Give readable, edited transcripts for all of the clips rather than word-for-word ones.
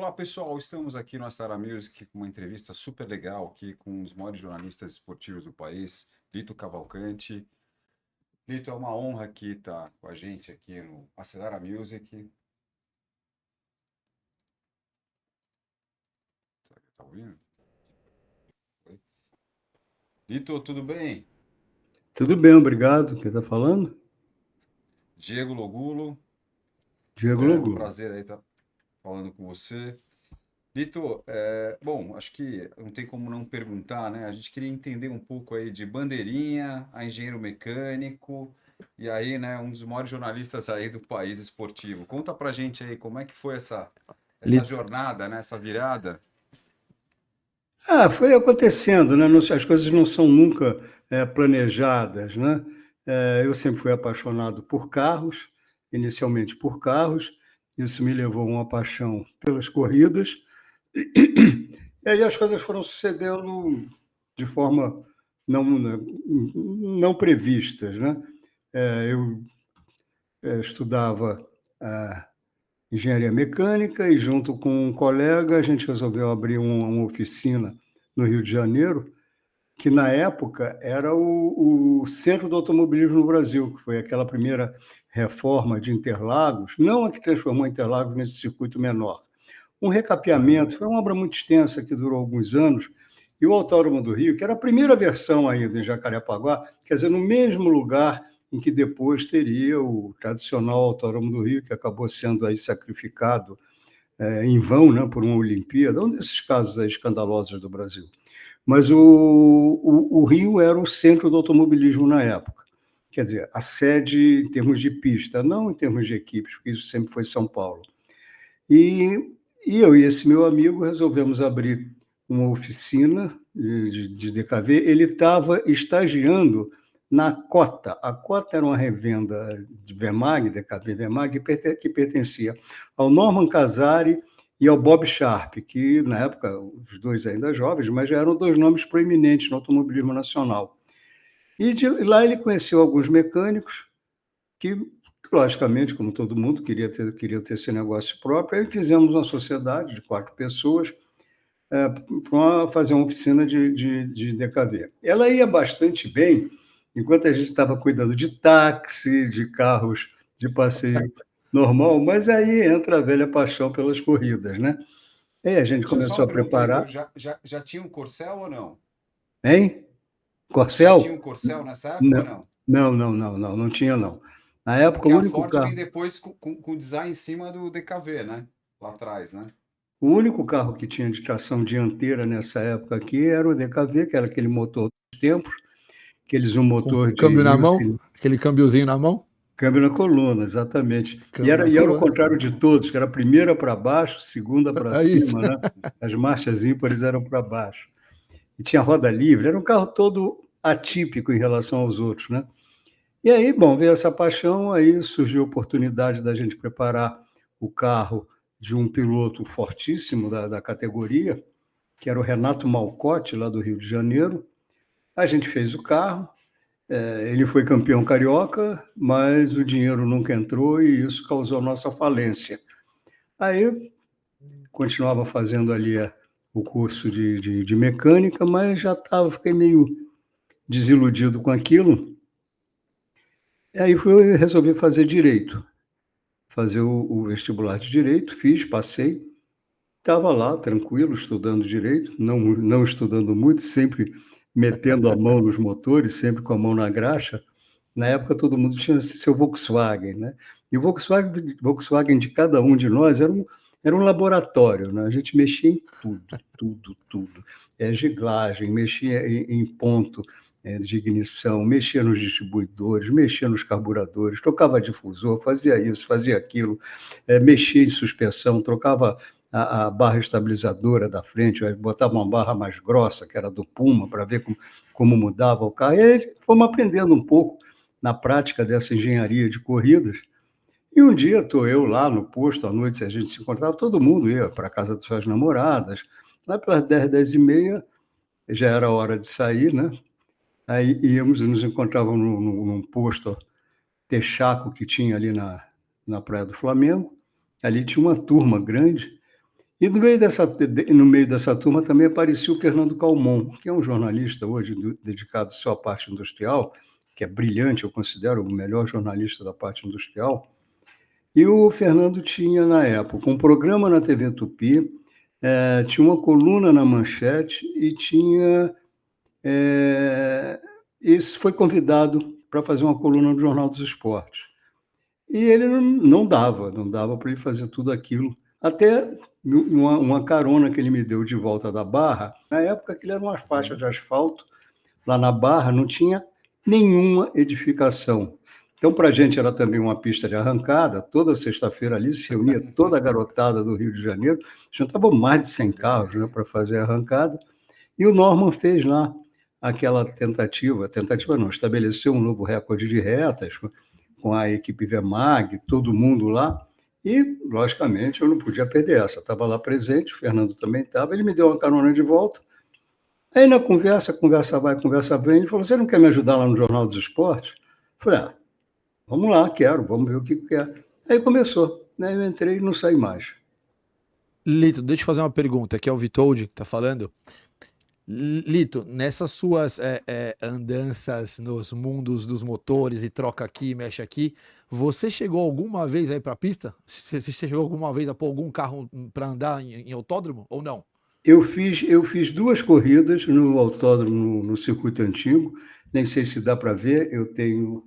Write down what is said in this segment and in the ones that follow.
Olá, pessoal. Estamos aqui no Astara Music com uma entrevista super legal aqui com um dos maiores jornalistas esportivos do país, Lito Cavalcante. Lito, é uma honra aqui estar com a gente aqui no Astara Music. Será que tá ouvindo? Oi? Lito, tudo bem? Tudo bem, obrigado. Quem está falando? Diego Logulo, Diego é um Logu. prazer aí estar falando com você. Lito, bom, acho que não tem como não perguntar, né? A gente queria entender um pouco aí de bandeirinha, a engenheiro mecânico, e aí, né, um dos maiores jornalistas aí do país esportivo. Conta pra gente aí como é que foi essa Li- jornada, né, essa virada. Foi acontecendo, né? As coisas não são nunca planejadas, né? Eu sempre fui apaixonado por carros, inicialmente por carros. Isso me levou a uma paixão pelas corridas. E aí as coisas foram sucedendo de forma não, não previstas, né? Eu estudava engenharia mecânica e, junto com um colega, a gente resolveu abrir uma oficina no Rio de Janeiro, que na época era o centro do automobilismo no Brasil, que foi aquela primeira reforma de Interlagos, não a que transformou Interlagos nesse circuito menor. Um Aham. recapeamento, foi uma obra muito extensa que durou alguns anos, e o Autódromo do Rio, que era a primeira versão ainda em Jacarepaguá, quer dizer, no mesmo lugar em que depois teria o tradicional Autódromo do Rio, que acabou sendo aí sacrificado em vão, né, por uma Olimpíada, um desses casos aí escandalosos do Brasil. Mas o Rio era o centro do automobilismo na época. Quer dizer, a sede em termos de pista, não em termos de equipes, porque isso sempre foi São Paulo. E, e eu e esse meu amigo resolvemos abrir uma oficina de DKV. Ele estava estagiando na Cota. A Cota era uma revenda de Vemag, DKV Vemag, que pertencia ao Norman Casari e ao Bob Sharp, que na época, os dois ainda jovens, mas já eram dois nomes proeminentes no automobilismo nacional. E lá ele conheceu alguns mecânicos que, logicamente, como todo mundo, queria ter esse negócio próprio. Aí fizemos uma sociedade de 4 pessoas para fazer uma oficina de DKV. Ela ia bastante bem, enquanto a gente estava cuidando de táxi, de carros de passeio normal, mas aí entra a velha paixão pelas corridas, né? Aí a gente Deixa eu só começou uma a pergunta, Lito. preparar, Já tinha um Corcel ou não? hein? Já tinha um Corcel? Corcel nessa época ou Não, não? não tinha não. Na época, Porque o a único Ford vem carro depois com design em cima do DKV, né? Lá atrás, né? O único carro que tinha de tração dianteira nessa época aqui era o DKV, que era aquele motor dos tempos, aqueles um Com motor de câmbio na mil mão, aquele câmbiozinho na mão, câmbio na coluna, exatamente. E câmbio era, na e era o coluna. contrário de todos, que era a primeira para baixo, segunda para É isso. cima, né? As marchas ímpares eram para baixo. E tinha roda livre, era um carro todo atípico em relação aos outros, né? E aí, bom, veio essa paixão, aí surgiu a oportunidade da gente preparar o carro de um piloto fortíssimo da categoria, que era o Renato Malcotti, lá do Rio de Janeiro. A gente fez o carro, ele foi campeão carioca, mas o dinheiro nunca entrou e isso causou a nossa falência. Aí continuava fazendo ali o curso de mecânica, mas já fiquei meio desiludido com aquilo. E aí resolvi fazer direito, fazer o vestibular de direito, fiz, passei, estava lá tranquilo, estudando direito, não estudando muito, sempre metendo a mão nos motores, sempre com a mão na graxa. Na época, todo mundo tinha seu Volkswagen, né? E o Volkswagen de cada um de nós era um laboratório, né? A gente mexia em tudo, tudo, tudo. Giglagem, mexia em ponto de ignição, mexia nos distribuidores, mexia nos carburadores, trocava difusor, fazia isso, fazia aquilo, mexia em suspensão, trocava a barra estabilizadora da frente, botava uma barra mais grossa, que era do Puma, para ver como mudava o carro. E aí fomos aprendendo um pouco na prática dessa engenharia de corridas. E um dia estou eu lá no posto, à noite, a gente se encontrava, todo mundo ia para a casa das suas namoradas. Lá pelas 10, 10 e meia, já era hora de sair, né? Aí íamos e nos encontrávamos num posto Texaco que tinha ali na Praia do Flamengo. Ali tinha uma turma grande E no meio dessa turma também apareceu o Fernando Calmon, que é um jornalista hoje dedicado só à parte industrial, que é brilhante, eu considero o melhor jornalista da parte industrial. E o Fernando tinha, na época, um programa na TV Tupi, tinha uma coluna na Manchete e tinha. Esse foi convidado para fazer uma coluna no Jornal dos Esportes. E ele não dava para ele fazer tudo aquilo. Até uma carona que ele me deu de volta da Barra, na época aquilo era uma faixa de asfalto, lá na Barra não tinha nenhuma edificação. Então, para a gente era também uma pista de arrancada, toda sexta-feira ali se reunia toda a garotada do Rio de Janeiro, juntavam mais de 100 carros, né, para fazer a arrancada, e o Norman fez lá aquela tentativa não, estabeleceu um novo recorde de retas, com a equipe Vemag, todo mundo lá, e, logicamente, eu não podia perder essa. Estava lá presente, o Fernando também estava, ele me deu uma carona de volta. Aí, na conversa vai, conversa vem, ele falou, você não quer me ajudar lá no Jornal dos Esportes? Eu falei, vamos lá, quero, vamos ver o que quer. Aí começou, né? Eu entrei e não saí mais. Lito, deixa eu fazer uma pergunta, aqui é o Vitoldi que tá falando. Lito, nessas suas andanças nos mundos dos motores e troca aqui, mexe aqui, você chegou alguma vez aí pra pista? Você chegou alguma vez a pôr algum carro para andar em autódromo ou não? Eu fiz 2 corridas no autódromo, no circuito antigo, nem sei se dá para ver, eu tenho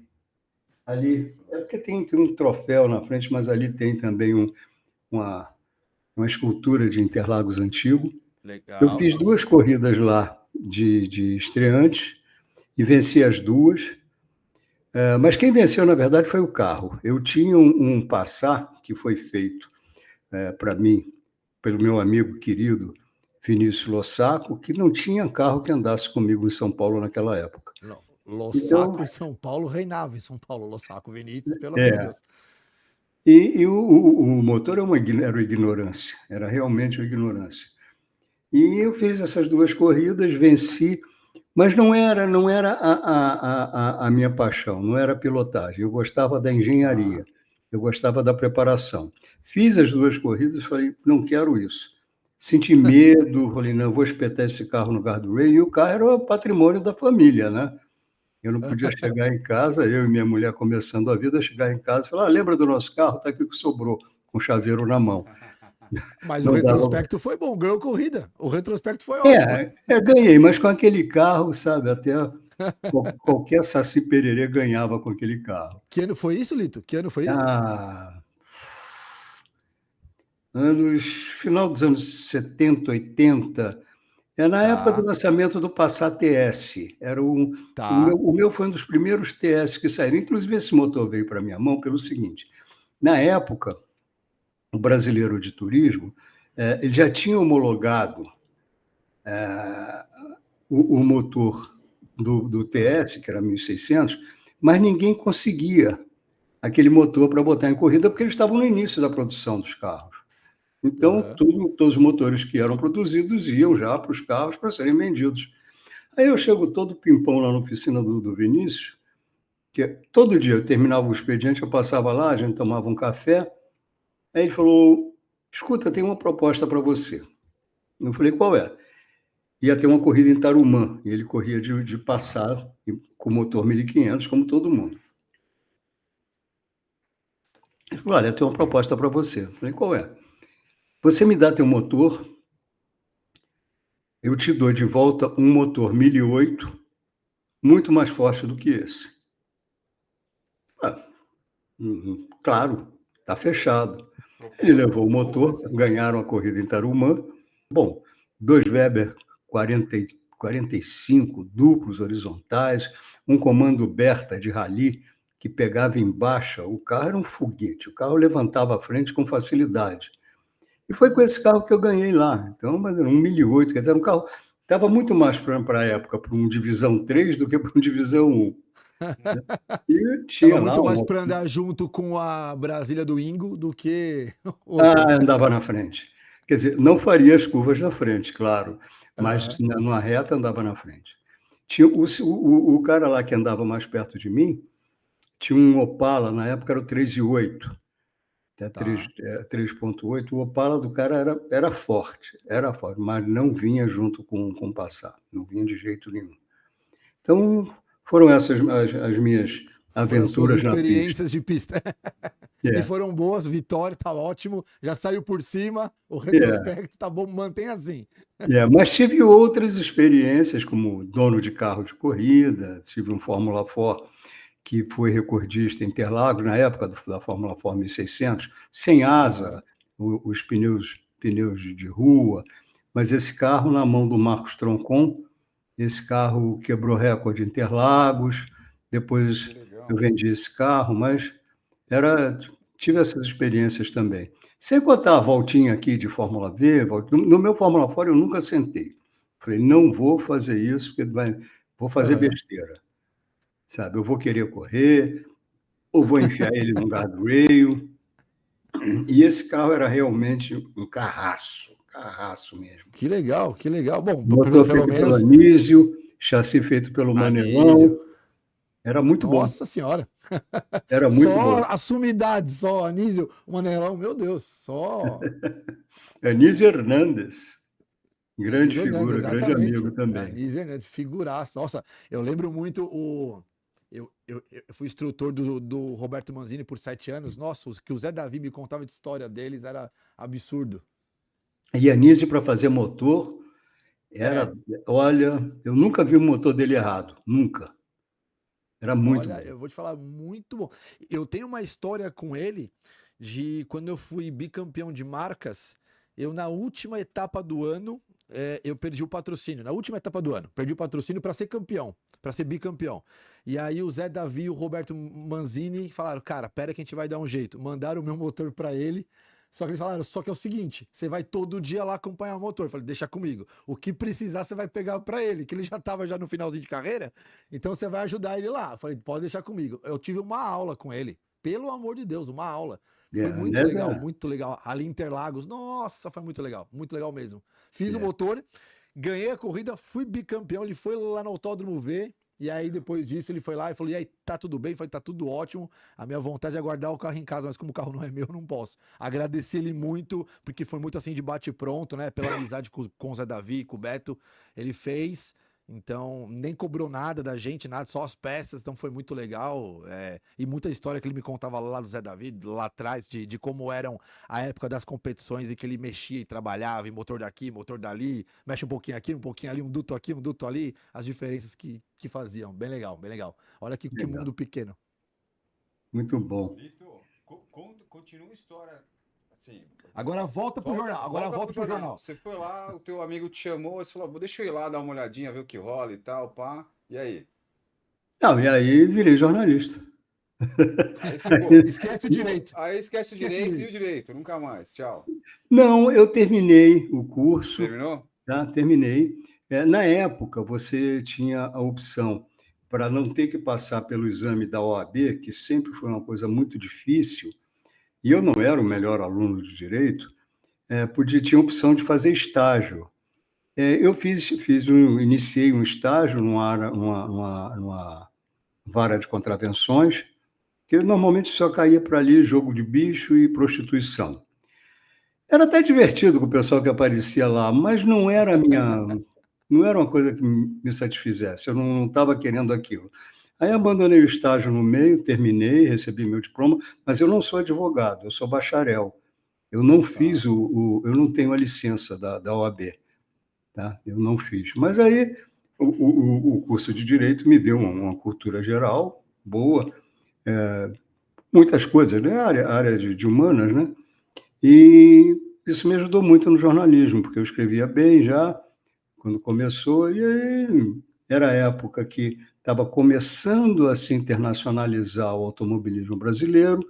ali, é porque tem um troféu na frente, mas ali tem também uma, uma escultura de Interlagos antigo. Eu Legal, fiz sim. 2 corridas lá de estreante e venci as 2. Mas quem venceu, na verdade, foi o carro. Eu tinha um Passat que foi feito para mim, pelo meu amigo querido Vinícius Lossaco, que não tinha carro que andasse comigo em São Paulo naquela época. Então, Lossaco em São Paulo reinava em São Paulo. Lossaco Vinícius, pelo amor de é, Deus. e o motor era uma ignorância, era realmente uma ignorância. E eu fiz essas 2 corridas, venci, mas não era a minha paixão, não era a pilotagem. Eu gostava da engenharia, Tá. eu gostava da preparação. Fiz as 2 corridas, falei, não quero isso. Senti medo, falei, não, vou espetar esse carro no guardrail, e o carro era o patrimônio da família, né? Eu não podia chegar em casa, eu e minha mulher começando a vida, chegar em casa e falar, lembra do nosso carro? Está aqui o que sobrou, com o chaveiro na mão. Mas o Não dava. retrospecto foi bom, ganhou corrida. O retrospecto foi ótimo. Ganhei, mas com aquele carro, sabe, até qualquer Saci Pererê ganhava com aquele carro. Que ano foi isso, Lito? Que ano foi isso? Ah, final dos anos 70, 80, na época do Tá, lançamento do Passat TS. O meu, tá. o meu foi um dos primeiros TS que saíram. Inclusive, esse motor veio para minha mão pelo seguinte: na época, o Brasileiro de Turismo ele já tinha homologado o motor do TS, que era 1600, mas ninguém conseguia aquele motor para botar em corrida porque eles estavam no início da produção dos carros. Então, Aham. todos os motores que eram produzidos iam já para os carros para serem vendidos. Aí eu chego todo pimpão lá na oficina do Vinícius, que todo dia eu terminava o expediente, eu passava lá, a gente tomava um café. Aí ele falou: escuta, tem uma proposta para você. Eu falei: qual é? Ia ter uma corrida em Tarumã, e ele corria de passar com motor 1500, como todo mundo. Ele falou: olha, tem uma proposta para você. Eu falei: qual é? Você me dá teu motor, eu te dou de volta um motor 1008, muito mais forte do que esse. Ah, claro, está fechado. Ele Proposta levou o boa motor, essa. ganharam a corrida em Tarumã. Bom, 2 Weber 45 duplos horizontais, um comando Berta de rally que pegava em baixa. O carro era um foguete, o carro levantava a frente com facilidade. E foi com esse carro que eu ganhei lá. Então, mas era um 1008, quer dizer, era um carro estava muito mais para a época para um Divisão 3 do que para um Divisão 1. E Tava tinha lá muito mais uma. para andar junto com a Brasília do Ingo do que outra. Andava na frente. Quer dizer, não faria as curvas na frente, claro, mas Aham. numa reta andava na frente. Tinha o cara lá que andava mais perto de mim, tinha um Opala, na época era o 3.8, Tá. 3.8, o Opala do cara era forte, mas não vinha junto com o Passat, não vinha de jeito nenhum. Então, foram essas as minhas Foram suas aventuras na pista. experiências de pista. E foram boas, vitória, tá ótimo, já saiu por cima, o retrospecto tá bom, mantém assim. Mas tive outras experiências, como dono de carro de corrida, tive um Fórmula 4 que foi recordista em Interlagos, na época da Fórmula 4 1600, sem asa, os pneus de rua, mas esse carro na mão do Marcos Troncon, esse carro quebrou recorde em Interlagos, depois eu vendi esse carro, mas tive essas experiências também. Sem contar a voltinha aqui de Fórmula V, no meu Fórmula 4 eu nunca sentei. Falei, não vou fazer isso, porque vou fazer besteira. Sabe, eu vou querer correr, ou vou enfiar ele no guardrail. E esse carro era realmente um carraço mesmo. Que legal, que legal. Bom, Motor pelo feito pelo menos. Anísio, chassi feito pelo Manelão. Era muito bom. Nossa Senhora. Era muito só bom. a sumidade, só Anísio, o Manelão, meu Deus, só. Anísio Hernandes. Grande Anísio Hernandes, figura, grande exatamente. amigo também. Anísio Hernandes, figuraça. Nossa, eu lembro muito eu fui instrutor do Roberto Manzini por 7 anos. Nossa, o que o Zé Davi me contava de história deles era absurdo. E Anísio, para fazer motor, olha, eu nunca vi o motor dele errado, nunca. Era muito bom. Olha, eu vou te falar, muito bom. Eu tenho uma história com ele de quando eu fui bicampeão de marcas, eu na última etapa do ano, eu perdi o patrocínio. Na última etapa do ano, perdi o patrocínio para ser campeão, para ser bicampeão. E aí o Zé Davi e o Roberto Manzini falaram, cara, pera que a gente vai dar um jeito. Mandaram o meu motor para ele. Só que eles falaram, só que é o seguinte, você vai todo dia lá acompanhar o motor. Eu falei, deixa comigo. O que precisar, você vai pegar para ele, que ele já estava já no finalzinho de carreira, então você vai ajudar ele lá. Eu falei, pode deixar comigo. Eu tive uma aula com ele, pelo amor de Deus, uma aula. Foi muito legal, muito legal. Ali Interlagos, nossa, foi muito legal mesmo. Fiz o motor, ganhei a corrida, fui bicampeão, ele foi lá no autódromo ver, e aí depois disso ele foi lá e falou, e aí, tá tudo bem? Eu falei, tá tudo ótimo, a minha vontade é guardar o carro em casa, mas como o carro não é meu, eu não posso. Agradeci ele muito, porque foi muito assim de bate pronto, né, pela amizade com o Zé Davi, com o Beto, ele fez, então nem cobrou nada da gente, nada, só as peças, então foi muito legal, e muita história que ele me contava lá do Zé Davi, lá atrás, de como eram a época das competições e que ele mexia e trabalhava, e motor daqui, motor dali, mexe um pouquinho aqui, um pouquinho ali, um duto aqui, um duto ali, as diferenças que faziam. Bem legal, bem legal. Olha que mundo pequeno. Muito bom. Vitor, continua a história. Assim, agora volta pro jornal. Agora volta pro jornal. Você foi lá, o teu amigo te chamou, você falou, deixa eu ir lá dar uma olhadinha, ver o que rola e tal, pá. E aí? Não, e aí virei jornalista. Aí ficou. Esquece o direito. Aí esquece o direito e o direito, nunca mais. Tchau. Não, eu terminei o curso. Terminou? Tá? Terminei. Na época, você tinha a opção para não ter que passar pelo exame da OAB, que sempre foi uma coisa muito difícil, e eu não era o melhor aluno de direito, tinha a opção de fazer estágio. Eu iniciei um estágio numa vara de contravenções, que normalmente só caía para ali jogo de bicho e prostituição. Era até divertido com o pessoal que aparecia lá, mas não era uma coisa que me satisfizesse, eu não estava querendo aquilo. Aí abandonei o estágio no meio, terminei, recebi meu diploma, mas eu não sou advogado, eu sou bacharel. Eu não fiz eu não tenho a licença da OAB, tá? Eu não fiz. Mas aí o curso de Direito me deu uma cultura geral boa, muitas coisas, né? A área de humanas, né? E isso me ajudou muito no jornalismo, porque eu escrevia bem já, quando começou, e aí era a época que estava começando a se internacionalizar o automobilismo brasileiro,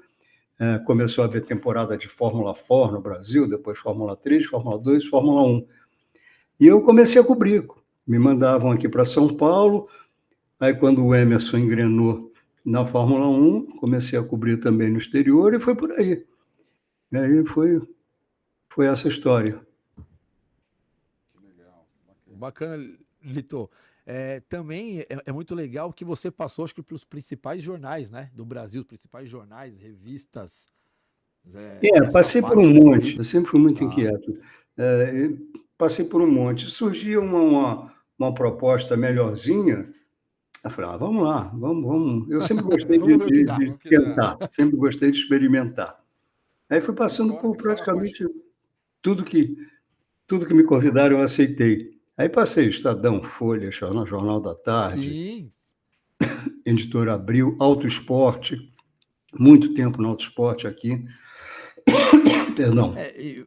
começou a haver temporada de Fórmula 4 no Brasil, depois Fórmula 3, Fórmula 2, Fórmula 1. E eu comecei a cobrir. Me mandavam aqui para São Paulo, aí quando o Emerson engrenou na Fórmula 1, comecei a cobrir também no exterior, e foi por aí. E aí foi essa história. Que legal. Bacana, Lito. Também é muito legal que você passou, acho que pelos principais jornais, né, do Brasil, os principais jornais, revistas. Passei Essa por um parte da monte, corrida. eu sempre fui muito Tá. inquieto. Passei por um monte. Surgia uma proposta melhorzinha, eu falei, vamos lá, vamos. Eu sempre gostei Vamos ver o que dá. de tentar, sempre gostei de experimentar. Aí fui passando por Concordo, fora a paixão. praticamente tudo que me convidaram, eu aceitei. Aí passei Estadão, Folha, Jornal da Tarde, Sim. Editora Abril, Auto Esporte, muito tempo no Auto Esporte aqui. Perdão. E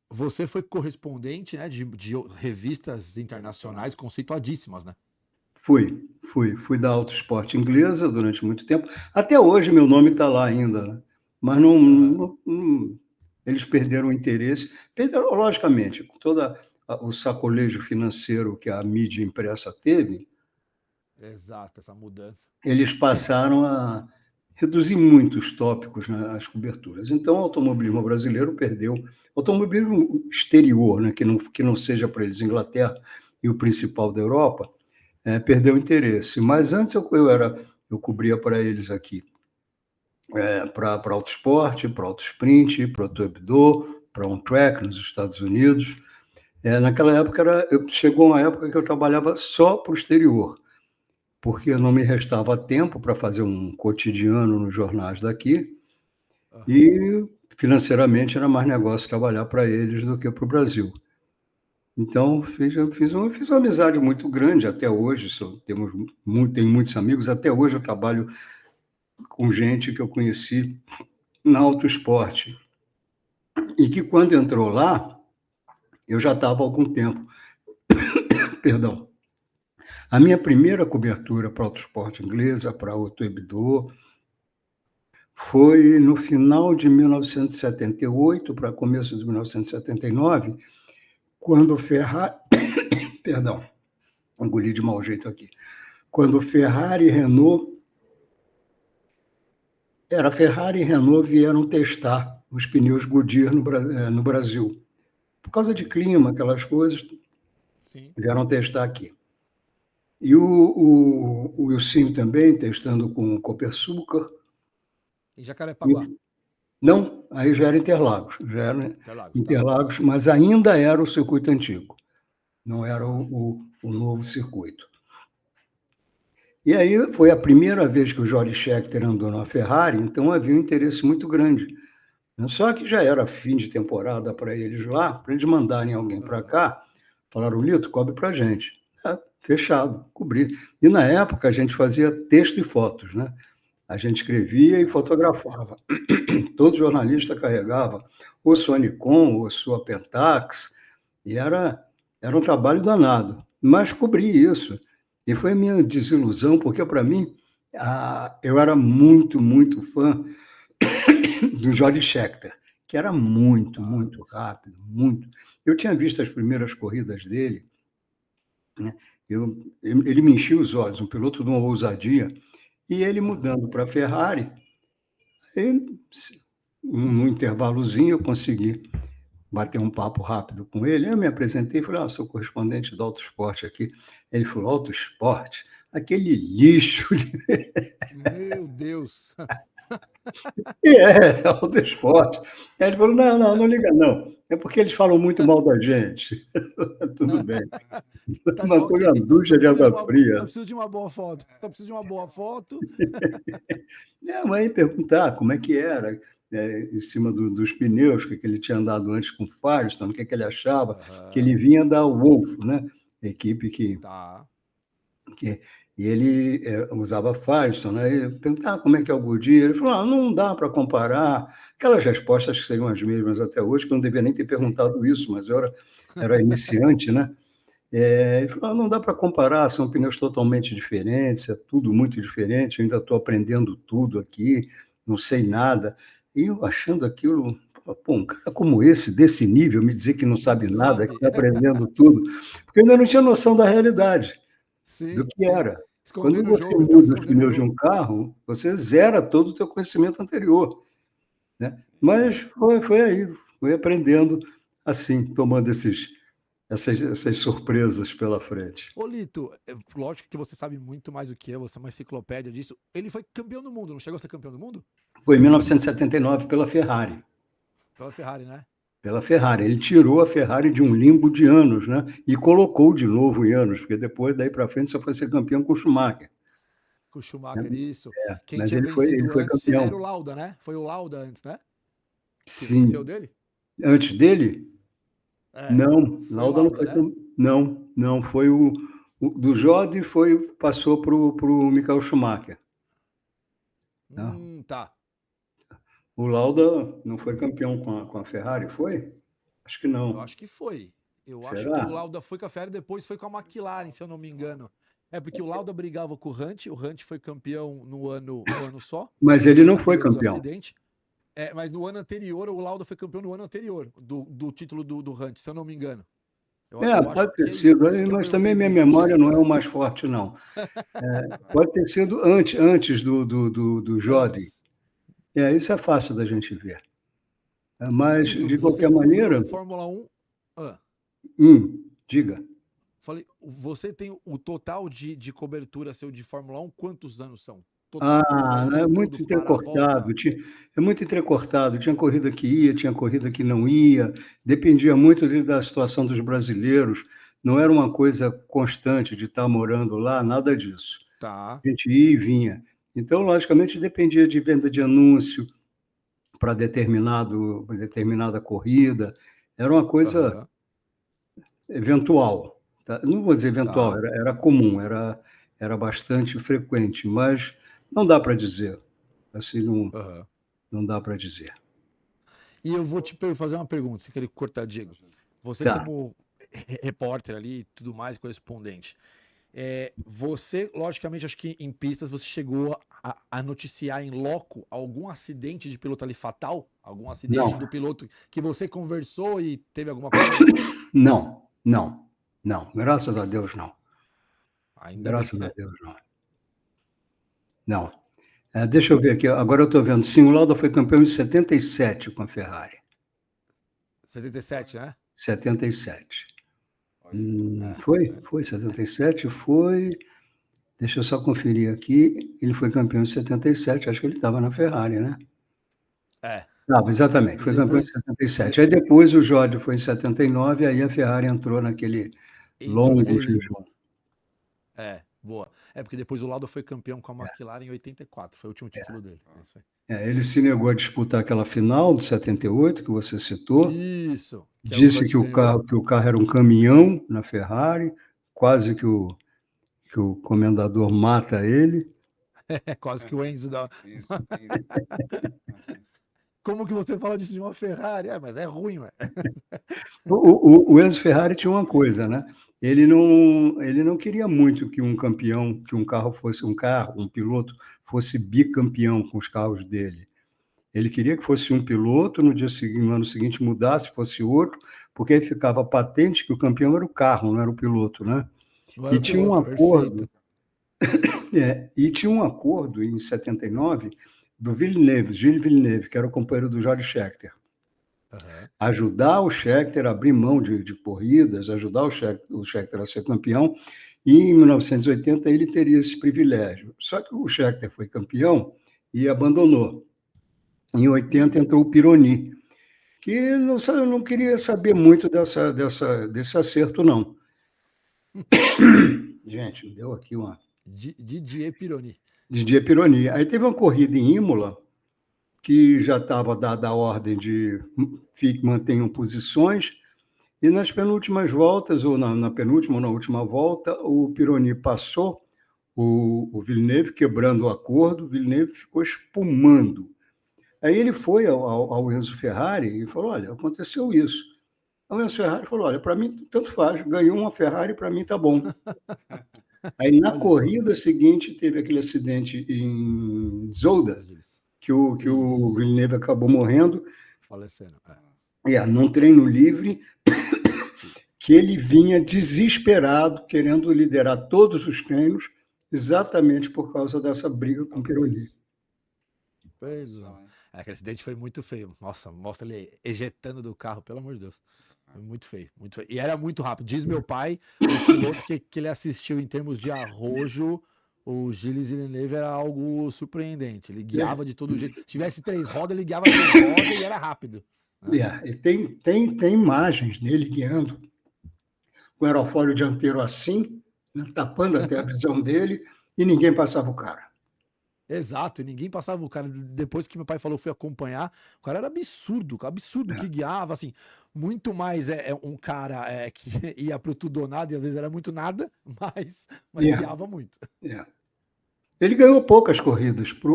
você foi correspondente, né, de revistas internacionais conceituadíssimas, né? Fui da Auto Esporte inglesa durante muito tempo. Até hoje meu nome está lá ainda, né? Mas eles perderam o interesse. Perderam, logicamente, com todo o sacolejo financeiro que a mídia impressa teve, Exato, essa mudança. eles passaram a reduzir muito os tópicos nas coberturas. Então, o automobilismo brasileiro perdeu. O automobilismo exterior, né, que não seja para eles Inglaterra e o principal da Europa, perdeu interesse. Mas antes eu cobria para eles aqui, para Auto Esporte, para Auto Sprint, para Auto Hebdo, para On Track nos Estados Unidos. Naquela época, chegou uma época que eu trabalhava só para o exterior, porque não me restava tempo para fazer um cotidiano nos jornais daqui, e financeiramente era mais negócio trabalhar para eles do que para o Brasil. Então, eu fiz uma amizade muito grande até hoje, tenho muitos amigos, até hoje eu trabalho com gente que eu conheci na Auto Esporte, e que quando entrou lá, eu já estava há algum tempo. Perdão. A minha primeira cobertura para Auto Esporte inglesa, para Auto Hebdo, foi no final de 1978 para começo de 1979, quando Ferrari... Perdão, engoli de mau jeito aqui. Quando Ferrari e Renault... Ferrari e Renault vieram testar os pneus Goodyear no Brasil. Por causa de clima, aquelas coisas, Sim. vieram testar aqui. E o Wilson também, testando com o Copersucar. Em Jacarepaguá. Não, aí já era Interlagos. Interlagos, tá. Mas ainda era o circuito antigo. Não era o novo circuito. E aí foi a primeira vez que o Jorge Scheckter andou na Ferrari, então havia um interesse muito grande. Só que já era fim de temporada para eles lá, para eles mandarem alguém para cá, falaram, Lito, cobre para a gente. Fechado, cobri. E na época a gente fazia texto e fotos, né? A gente escrevia e fotografava. Todo jornalista carregava ou sua Nikon ou sua Pentax, e era um trabalho danado. Mas cobri isso. E foi a minha desilusão, porque para mim, eu era muito, muito fã do Jorge Scheckter, que era muito, muito rápido, muito. Eu tinha visto as primeiras corridas dele, né? Ele me enchia os olhos, um piloto de uma ousadia, e ele mudando para a Ferrari, no intervalozinho eu consegui bater um papo rápido com ele. Eu me apresentei e falei, sou correspondente do Auto Esporte aqui. Ele falou, Auto Esporte? Aquele lixo. Meu Deus! Auto Esporte. Aí ele falou, não liga não. É porque eles falam muito mal da gente. Tudo bem. Tá, Uma coisa ducha de água fria. Só preciso de uma boa foto. Não, aí perguntar como é que era, em cima dos pneus, o que ele tinha andado antes com o Firestone, o que ele achava, que ele vinha da Wolf, né? Equipe que e ele usava Firestone, né? Perguntar como é que é o Goodyear, ele falou, não dá para comparar, aquelas respostas que seriam as mesmas até hoje, que eu não devia nem ter perguntado isso, mas eu era iniciante, né? Ele falou, não dá para comparar, são pneus totalmente diferentes, é tudo muito diferente, eu ainda estou aprendendo tudo aqui, não sei nada. E eu achando aquilo, um cara como esse, desse nível, me dizer que não sabe nada, que está aprendendo tudo, porque eu ainda não tinha noção da realidade, do que era. Quando você muda os pneus de um carro, você zera todo o teu conhecimento anterior, né? Mas foi aí, fui aprendendo assim, tomando essas surpresas pela frente. Ô Lito, lógico que você sabe muito mais do que eu, você é uma enciclopédia disso. Ele foi campeão do mundo, não chegou a ser campeão do mundo? Foi em 1979 pela Ferrari. Pela Ferrari, né? Pela Ferrari. Ele tirou a Ferrari de um limbo de anos, né? E colocou de novo em anos, porque depois, daí para frente, só foi ser campeão com o Schumacher. Com o Schumacher, isso. Quem Mas tinha ele vencido foi antes era o campeão. Lauda, né? Foi o Lauda antes, né? Que venceu Sim. dele? Antes dele? É. Não, Foi o Lauda não Lauda, foi. né? Não, foi o do Jordi passou para o Michael Schumacher. Tá? Tá. O Lauda não foi campeão com a Ferrari, foi? Acho que Eu não. acho que foi. Eu acho que o Será? Lauda foi com a Ferrari, depois foi com a McLaren, se eu não me engano. É porque o Lauda brigava com o Hunt foi campeão no ano só, Mas ele não no foi período do campeão. acidente. É, mas no ano anterior, o Lauda foi campeão no ano anterior, do título do Hunt, se eu não me engano. Eu acho Pode ter que é isso, sido, por isso que eu mas também perguntei do minha Hunt. memória não é o mais forte, não. Pode ter sido antes do Jordi. Antes. Isso é fácil da gente ver. Mas, Lito, de você qualquer cobriu maneira, Fórmula 1. diga. Falei, você tem o total de cobertura seu de Fórmula 1, quantos anos são? Total, É totalizando tudo, muito para a volta. entrecortado. É muito entrecortado. Tinha corrida que ia, tinha corrida que não ia. Dependia muito da situação dos brasileiros. Não era uma coisa constante de estar morando lá, nada disso. Tá. A gente ia e vinha. Então, logicamente, dependia de venda de anúncio para determinada corrida. Era uma coisa eventual. Tá? Não vou dizer eventual, Tá. era comum, era bastante frequente, mas não dá para dizer. Assim, não dá para dizer. E eu vou te fazer uma pergunta, se quer cortar, Diego. Você, Tá. como repórter ali e tudo mais, correspondente, você, logicamente, acho que em pistas você chegou a noticiar em loco algum acidente de piloto ali fatal? Algum acidente Não. do piloto que você conversou e teve alguma coisa? Não. Graças a Deus, não. Ainda bem, Graças a né? Deus, não. Não. Deixa eu ver aqui. Agora eu estou vendo. Sim, o Lauda foi campeão em 77 com a Ferrari. 77, né? 77. Foi 77, foi. Deixa eu só conferir aqui. Ele foi campeão em 77, acho que ele estava na Ferrari, né? Exatamente, foi campeão em 77. Aí depois o Jordi foi em 79, aí a Ferrari entrou naquele longo jejum. Boa. Porque depois o Lauda foi campeão com a McLaren em 84, foi o último título dele. Ele se negou a disputar aquela final de 78, que você citou. Isso. Disse que o carro era um caminhão na Ferrari, quase que o comendador mata ele. Quase que o Enzo dá. Como que você fala disso de uma Ferrari? Mas é ruim, ué. O Enzo Ferrari tinha uma coisa, né? Ele não queria muito que um piloto fosse bicampeão com os carros dele. Ele queria que fosse um piloto, no ano seguinte mudasse, fosse outro, porque aí ficava patente que o campeão era o carro, não era o piloto, né? E tinha um acordo. E tinha um acordo em 79 do Gilles Villeneuve, que era o companheiro do George Scheckter. Ajudar o Scheckter a abrir mão de corridas, ajudar o Scheckter a ser campeão, e em 1980 ele teria esse privilégio. Só que o Scheckter foi campeão e abandonou. Em 80 entrou o Pironi, que não queria saber muito desse acerto, não. Gente, deu aqui uma... Didier Pironi. Didier Pironi. Aí teve uma corrida em Imola, que já estava dada a ordem de mantenham posições, e nas penúltimas voltas, ou na penúltima ou na última volta, o Pironi passou o Villeneuve, quebrando o acordo, o Villeneuve ficou espumando. Aí ele foi ao Enzo Ferrari e falou, olha, aconteceu isso. O Enzo Ferrari falou, olha, para mim tanto faz, ganhou uma Ferrari, para mim tá bom. Aí na corrida seguinte teve aquele acidente em Zolda, que o Villeneuve acabou morrendo. Falecendo. Num treino livre, que ele vinha desesperado, querendo liderar todos os treinos, exatamente por causa dessa briga com o Pironi. Aquele acidente foi muito feio. Nossa, mostra ele ejetando do carro, pelo amor de Deus. Foi muito feio, muito feio. E era muito rápido. Diz meu pai, os pilotos que ele assistiu em termos de arrojo, o Gilles Villeneuve era algo surpreendente. Ele guiava de todo jeito. Se tivesse 3 rodas, ele guiava 3 rodas e era rápido. né? E tem imagens dele guiando com o aerofólio dianteiro assim, né, tapando até a visão dele, e ninguém passava o cara. Exato, e ninguém passava o cara. Depois que meu pai falou, fui acompanhar, o cara era absurdo que guiava, assim, muito mais um cara que ia pro tudo ou nada, e às vezes era muito nada, mas É, guiava muito. é. Ele ganhou poucas corridas. Para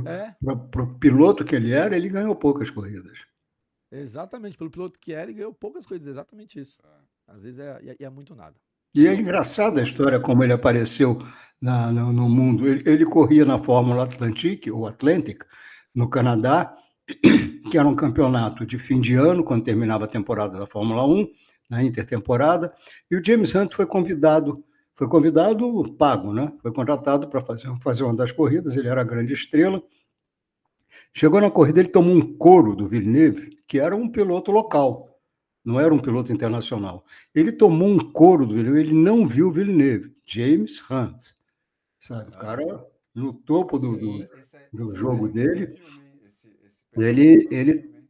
É, o piloto que ele era, ele ganhou poucas corridas. exatamente, pelo piloto que era, ele ganhou poucas coisas, exatamente isso. Às vezes é muito nada. E é Viu? engraçada a história como ele apareceu no mundo. Ele corria na Fórmula Atlantic, ou Atlantic, no Canadá, que era um campeonato de fim de ano, quando terminava a temporada da Fórmula 1, na intertemporada, e o James Hunt foi convidado pago, né? Foi contratado para fazer uma das corridas, ele era a grande estrela. Chegou na corrida, ele tomou um couro do Villeneuve, que era um piloto local, não era um piloto internacional. Ele tomou um couro do Villeneuve, ele não viu o Villeneuve, James Hunt, sabe? O cara no topo Sim, do Esse jogo daria um belo dele, filme, hein? Esse pedaço é um belo ele filme, hein?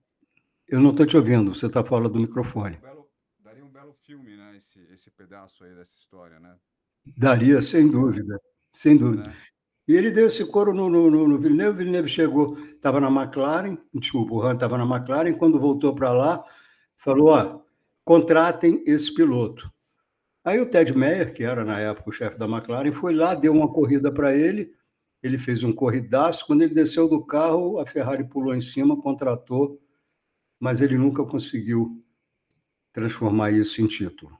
eu não estou te ouvindo, você está falando do microfone. Daria um belo filme, né? Esse pedaço aí dessa história, né? Daria, sem dúvida, sem dúvida. Né? E ele deu esse couro no Villeneuve, o Villeneuve chegou, estava na McLaren, desculpa, o Hunt estava na McLaren, quando voltou para lá, falou, ó, contratem esse piloto. Aí o Ted Meyer, que era na época o chefe da McLaren, foi lá, deu uma corrida para ele fez um corridaço, quando ele desceu do carro, a Ferrari pulou em cima, contratou, mas ele nunca conseguiu transformar isso em título.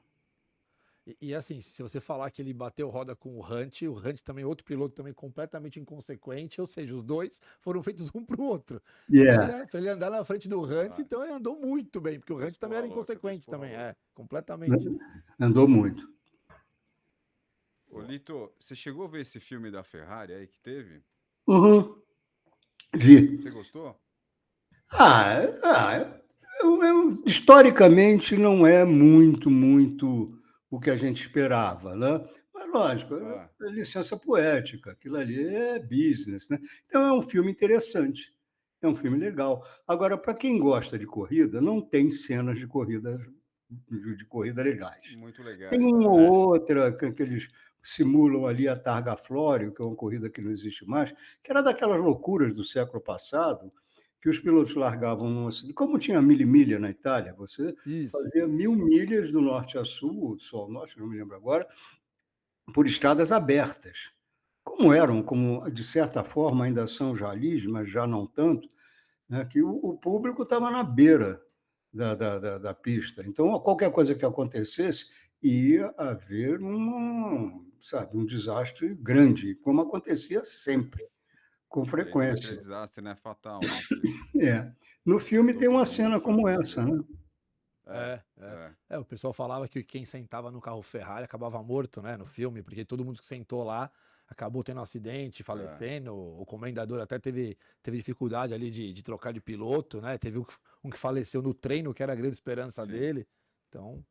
e assim, se você falar que ele bateu roda com o Hunt também, outro piloto também completamente inconsequente, ou seja, os dois foram feitos um pro outro. Yeah. Pra ele andar na frente do Hunt, Ah, então ele andou muito bem, porque o dois Hunt também porra era louca, dois inconsequente porra também, louca. completamente. Andou muito. Ô, Lito, você chegou a ver esse filme da Ferrari aí que teve? Uhum. Vi. Você gostou? Ah, historicamente não é muito o que a gente esperava, né? Mas lógico, Ah, é licença poética, aquilo ali é business, né? Então é um filme interessante, é um filme legal. Agora, para quem gosta de corrida, não tem cenas de corrida legais. muito Tem legais, uma né? ou outra que eles simulam ali a Targa Florio, que é uma corrida que não existe mais, que era daquelas loucuras do século passado, que os pilotos largavam numa cidade. Como tinha milha na Itália, você Isso, fazia 1.000 milhas do norte a sul, ou do sul ao norte, não me lembro agora, por estradas abertas. Como eram, como de certa forma ainda são jalis, mas já não tanto, né, que o público estava na beira da pista. Então, qualquer coisa que acontecesse ia haver sabe, um desastre grande, como acontecia sempre, com E aí teve aquele frequência. desastre, né? Fatal, né? Que É. No filme matou tem uma todo mundo, cena como essa, família. né? É, é. o pessoal falava que quem sentava no carro Ferrari acabava morto, né, no filme, porque todo mundo que sentou lá acabou tendo um acidente, É. falecendo, o comendador até teve dificuldade ali de trocar de piloto, né, teve um que faleceu no treino, que era a grande esperança Sim. dele, então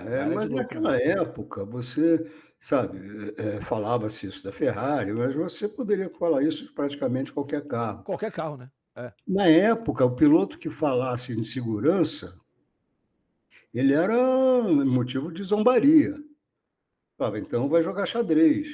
não era de Mas louco naquela não. época você, sabe, falava-se isso da Ferrari, mas você poderia falar isso de praticamente qualquer carro. Qualquer carro, né, Na época, o piloto que falasse em segurança, ele era motivo de zombaria. Falava, então vai jogar xadrez.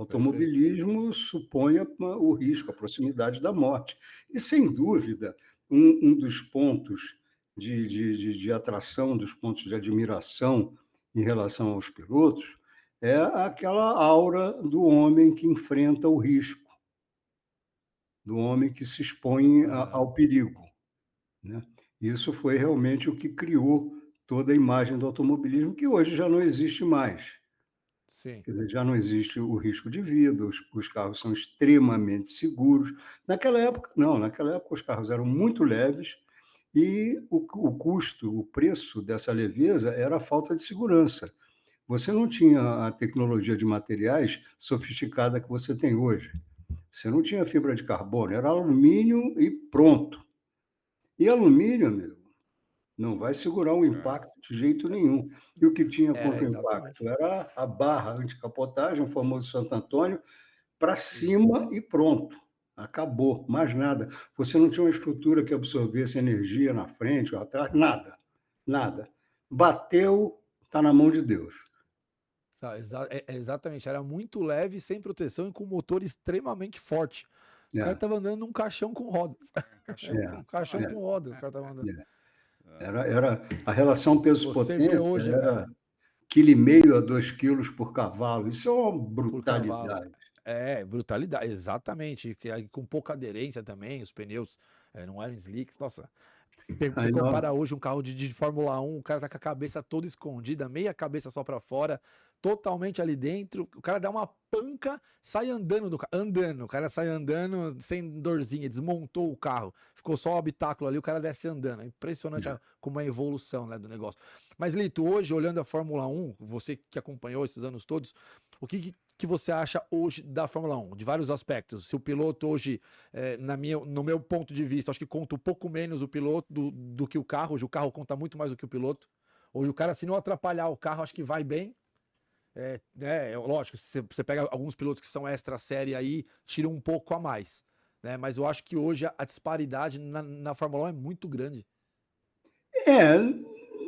perfeito. Automobilismo supõe o risco, a proximidade da morte. E, sem dúvida, um dos pontos de atração, dos pontos de admiração em relação aos pilotos, é aquela aura do homem que enfrenta o risco, do homem que se expõe Aham, ao perigo, né? Isso foi realmente o que criou toda a imagem do automobilismo, que hoje já não existe mais. sim, Quer dizer, já não existe o risco de vida, os carros são extremamente seguros. Naquela época, não, naquela época os carros eram muito leves e o custo, o preço dessa leveza era a falta de segurança. Você não tinha a tecnologia de materiais sofisticada que você tem hoje. Você não tinha fibra de carbono, era alumínio e pronto. E alumínio, amigo, não vai segurar um É. impacto de jeito nenhum. E o que tinha era contra o exatamente impacto era a barra anticapotagem, o famoso Santo Antônio, para isso. cima e pronto. Acabou, mais nada. Você não tinha uma estrutura que absorvesse energia na frente ou atrás, nada, nada. Bateu, está na mão de Deus. Exatamente, era muito leve, sem proteção e com motor extremamente forte. O cara É, tava andando num caixão com rodas. Caixão é, Um caixão é, com rodas, o cara tava andando. é. Era a relação Você vê peso-potência hoje, era 1,5 kg a 2 quilos por cavalo. Isso é uma por cavalo. brutalidade. Brutalidade, exatamente. Com pouca aderência também, os pneus não eram slicks. Nossa, você Aí compara nós, hoje um carro de Fórmula 1, o cara tá com a cabeça toda escondida, meia cabeça só pra fora, totalmente ali dentro. O cara dá uma panca, sai andando do carro, andando. O cara sai andando sem dorzinha, desmontou o carro, ficou só o habitáculo ali, o cara desce andando. É impressionante como é a evolução, né, do negócio. Mas, Lito, hoje, olhando a Fórmula 1, você que acompanhou esses anos todos, o que você acha hoje da Fórmula 1, de vários aspectos? Se o piloto hoje, no meu ponto de vista, acho que conta um pouco menos o piloto do que o carro. Hoje o carro conta muito mais do que o piloto. Hoje o cara, se não atrapalhar o carro, acho que vai bem. Lógico, se você pega alguns pilotos que são extra série aí, tira um pouco a mais. Né? Mas eu acho que hoje a disparidade na Fórmula 1 é muito grande.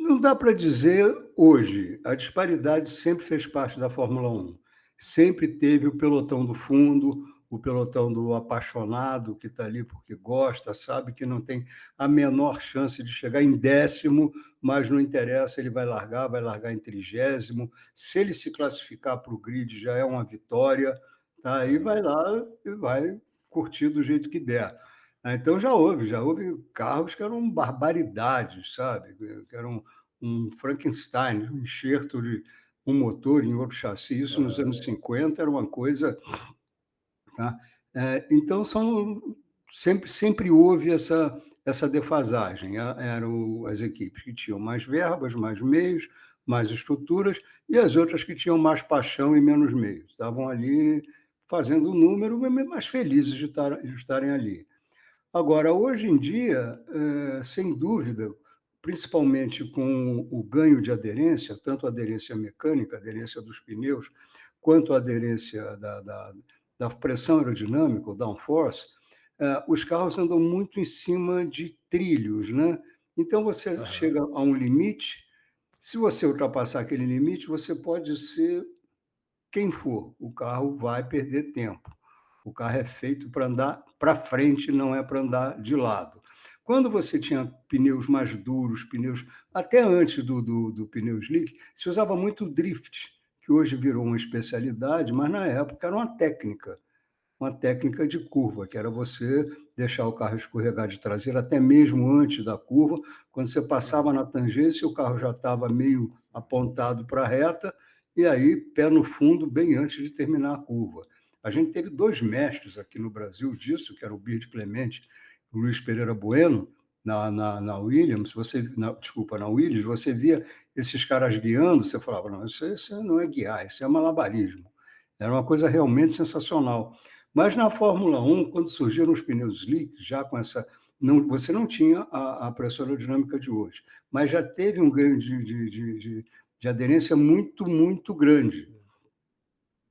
não dá para dizer hoje. A disparidade sempre fez parte da Fórmula 1. Sempre teve o pelotão do fundo, o pelotão do apaixonado que está ali porque gosta, sabe que não tem a menor chance de chegar em 10º, mas não interessa, ele vai largar em 30º. Se ele se classificar para o grid, já é uma vitória, tá? Aí vai lá e vai curtir do jeito que der. Então já houve carros que eram barbaridades, sabe? Que eram um Frankenstein, um enxerto de um motor em outro chassi. Isso nos anos 50 era uma coisa. Tá? Então, sempre houve essa defasagem. Eram as equipes que tinham mais verbas, mais meios, mais estruturas, e as outras que tinham mais paixão e menos meios. Estavam ali fazendo o número, mas felizes de estarem ali. Agora, hoje em dia, sem dúvida, principalmente com o ganho de aderência, tanto a aderência mecânica, a aderência dos pneus, quanto a aderência da pressão aerodinâmica, o downforce, os carros andam muito em cima de trilhos, né? Então, você chega a um limite, se você ultrapassar aquele limite, você pode ser quem for, o carro vai perder tempo. O carro é feito para andar para frente, não é para andar de lado. Quando você tinha pneus mais duros, pneus até antes do pneu slick, se usava muito drift, que hoje virou uma especialidade, mas na época era uma técnica de curva, que era você deixar o carro escorregar de traseira até mesmo antes da curva. Quando você passava na tangência, o carro já estava meio apontado para a reta, e aí pé no fundo, bem antes de terminar a curva. A gente teve 2 mestres aqui no Brasil disso, que era o Bird Clemente e o Luiz Pereira Bueno, na Williams, na Williams, você via esses caras guiando, você falava, não, isso não é guiar, isso é malabarismo. Era uma coisa realmente sensacional. Mas na Fórmula 1, quando surgiram os pneus slick, já com essa. Não, você não tinha a pressão aerodinâmica de hoje, mas já teve um ganho de aderência muito, muito grande.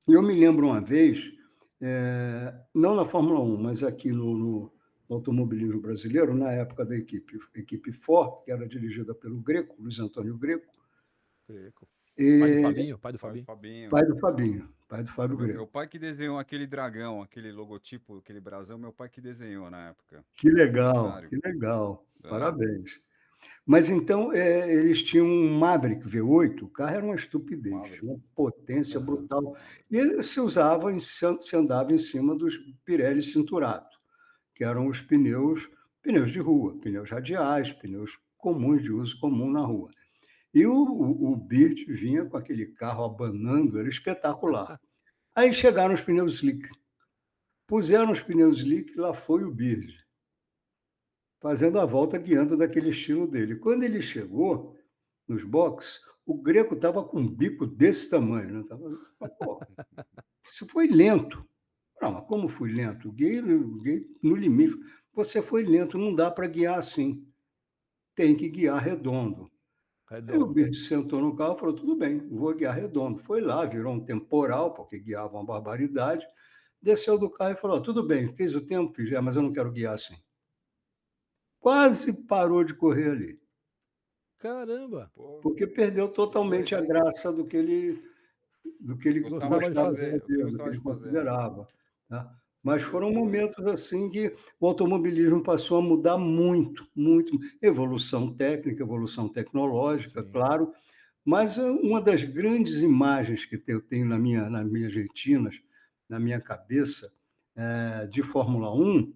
E eu me lembro uma vez, não na Fórmula 1, mas aqui no automobilismo brasileiro, na época da equipe Ford, que era dirigida pelo Greco, Luiz Antônio Greco. Greco. Pai do E Fabinho, pai do Pai do Fabinho. Fabinho. pai do Fábio Greco. Meu pai que desenhou aquele dragão, aquele logotipo, aquele brasão, meu pai que desenhou na época. Que legal, Publicitário. que legal. É. Parabéns. Mas então eles tinham um Maverick V8, o carro era uma estupidez, Maverick. uma potência brutal. E se andava em cima dos Pirelli Cinturato, que eram os pneus de rua, pneus radiais, pneus comuns, de uso comum na rua. E o Birt vinha com aquele carro abanando, era espetacular. Aí chegaram os pneus slick. Puseram os pneus slick, lá foi o Birt, fazendo a volta, guiando daquele estilo dele. Quando ele chegou nos boxes, o Greco estava com um bico desse tamanho. Né? Isso foi lento. Não, mas como fui lento? Guiei no limite. Você foi lento, não dá para guiar assim. Tem que guiar redondo. Aí o Bird sentou no carro e falou, tudo bem, vou guiar redondo. Foi lá, virou um temporal, porque guiava uma barbaridade. desceu do carro e falou: tudo bem, fiz o tempo, fiz, mas eu não quero guiar assim. Quase parou de correr ali, Caramba! Pô, porque perdeu que totalmente coisa, a hein? graça do que ele Gostava de gostava de fazer, o que fazer, do que gostava ele de fazer. considerava, tá. Mas Que foram coisa. momentos, assim, que o automobilismo passou a mudar muito, muito. Evolução técnica, evolução tecnológica, Sim. claro, mas uma das grandes imagens que eu tenho nas minhas retinas, na minha cabeça, de Fórmula 1,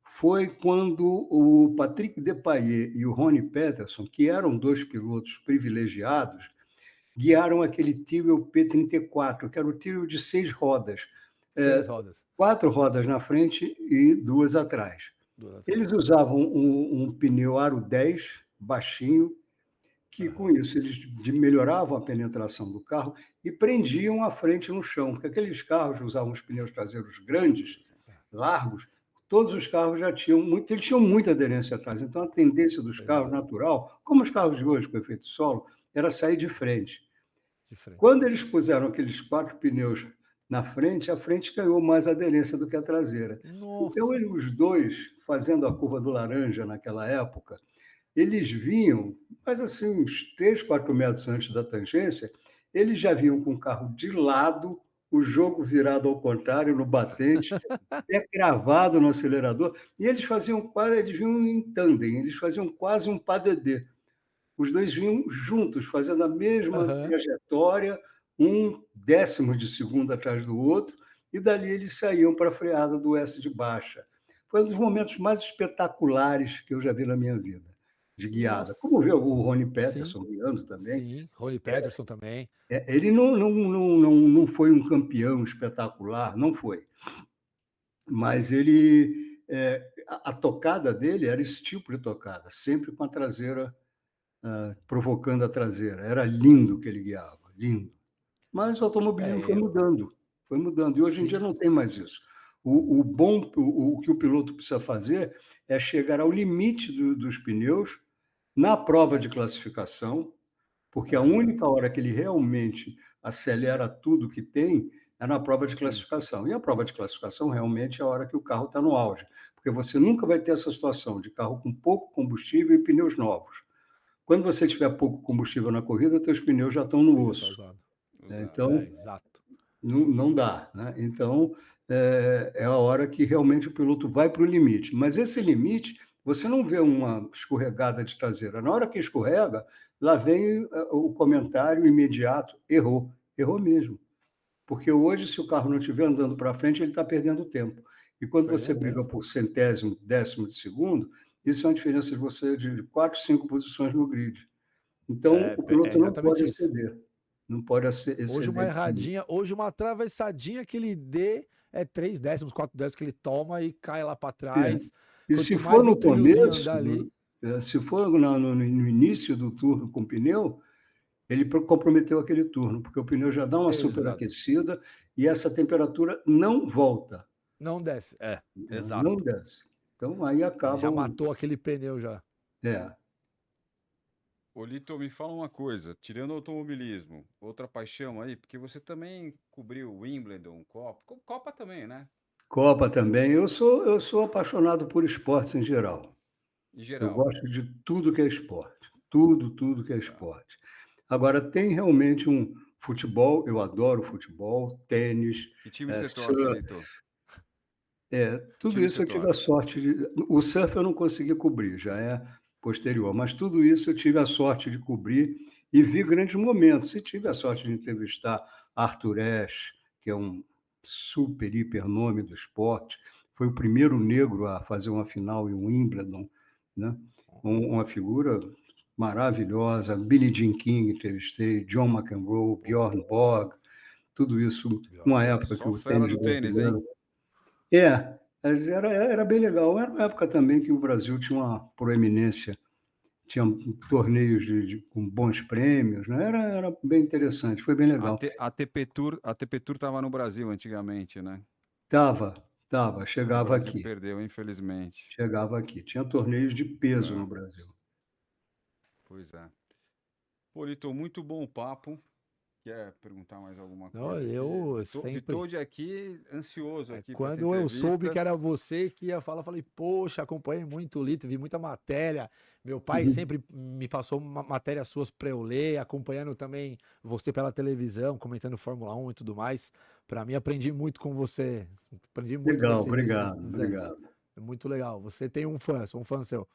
foi quando o Patrick Depailler e o Ronnie Peterson, que eram 2 pilotos privilegiados, guiaram aquele Tyrrell P34, que era o Tyrrell de 6 rodas, 6 rodas, 4 rodas na frente e 2 atrás. 2 atrás. Eles usavam um pneu aro 10, baixinho, que com Aham. isso eles melhoravam a penetração do carro e prendiam a frente no chão, porque aqueles carros que usavam os pneus traseiros grandes, largos, todos os carros já tinham muito, eles tinham muita aderência atrás. Então a tendência dos carros Exato. natural, como os carros de hoje com efeito solo, era sair de frente. De frente. Quando eles puseram aqueles 4 pneus na frente, a frente ganhou mais aderência do que a traseira. Então, Nossa! os dois, fazendo a curva do laranja naquela época, eles vinham, mas assim, uns 3, 4 metros antes da tangência, eles já vinham com o carro de lado, o jogo virado ao contrário, no batente, pé cravado no acelerador, e eles vinham em tandem, eles faziam quase um pas-de-deux. Os dois vinham juntos, fazendo a mesma Aham. trajetória, um décimo de segundo atrás do outro, e dali eles saíam para a freada do S de baixa. Foi um dos momentos mais espetaculares que eu já vi na minha vida, de guiada. Como Nossa! ver o Ronnie Sim, Peterson guiando também, sim. Ronnie Peterson também. ele não foi um campeão espetacular, não foi, mas ele, a tocada dele era esse tipo de tocada, sempre com a traseira provocando a traseira. Era lindo o que ele guiava, lindo. Mas o automobilismo É, foi mudando, e hoje em dia sim. não tem mais isso. O que o piloto precisa fazer é chegar ao limite dos pneus na prova de classificação, porque a Aham. única hora que ele realmente acelera tudo que tem é na prova de Isso. classificação. E a prova de classificação realmente é a hora que o carro está no auge, porque você nunca vai ter essa situação de carro com pouco combustível e pneus novos. Quando você tiver pouco combustível na corrida, teus pneus já estão no Ele já tá osso, usado. né, Usado. É, então exato. não dá, né. Então, é a hora que realmente o piloto vai para o limite, mas esse limite, você não vê uma escorregada de traseira, na hora que escorrega, lá vem, o comentário imediato: "Errou", errou mesmo, porque hoje se o carro não estiver andando para frente, ele está perdendo tempo. E quando você Perdendo briga tempo. por centésimo, décimo de segundo, isso é uma diferença de você de 4, 5 posições no grid. Então, o É piloto não pode exatamente isso. exceder, não pode Hoje uma exceder esse limite. erradinha, hoje uma atravessadinha que ele dê é 3 décimos, 4 décimos que ele toma e cai lá para É. trás. E se Quanto for mais no no trilhozinho começo, andar ali, se for no início do turno com pneu, ele comprometeu aquele turno, porque o pneu já dá uma exato. superaquecida e essa temperatura não volta, Não desce. É, não exato. desce. Então aí Ele acaba já o matou aquele pneu já. é. Ô, Lito, me fala uma coisa, tirando o automobilismo, outra paixão aí, porque você também cobriu Wimbledon, Copa, Copa também, né? Copa também. Eu sou apaixonado por esportes em geral. Em Eu geral. gosto de tudo que é esporte, tudo, tudo que é Tá. esporte. Agora, tem realmente um futebol, eu adoro futebol, tênis, Que time você torce, surf, Lito? Que tudo time isso você eu tive a torce? sorte de. O surf eu não consegui cobrir, já é posterior, mas tudo isso eu tive a sorte de cobrir e vi grandes momentos. E tive a sorte de entrevistar Arthur Ashe, que é um super, hiper nome do esporte, foi o primeiro negro a fazer uma final em Wimbledon, né? Uma figura maravilhosa. Billie Jean King entrevistei, John McEnroe, Pô, Bjorn Borg, tudo isso numa Bjorn Borg. época que Só o fera tênis do tênis, hein? brasileiro era bem legal. Era uma época também que o Brasil tinha uma proeminência, tinha torneios com bons prêmios, né? Era bem interessante, foi bem legal. A ATP Tour tava no Brasil antigamente, né? Tava, O Brasil perdeu, infelizmente. chegava aqui. Tinha torneios de peso no É, Brasil. pois é. Pô, Lito, muito bom o papo. quer perguntar mais alguma Não, coisa? eu sempre. Vitold aqui, ansioso aqui para essa Quando eu soube entrevista. que era você que ia falar, falei, poxa, acompanhei muito o Lito, vi muita matéria. Meu pai Uhum. sempre me passou matérias suas para eu ler, acompanhando também você pela televisão, comentando Fórmula 1 e tudo mais. Para mim, aprendi muito com você. Aprendi muito Legal, nesses obrigado, anos. obrigado. É muito legal. Você tem um fã, sou um fã seu.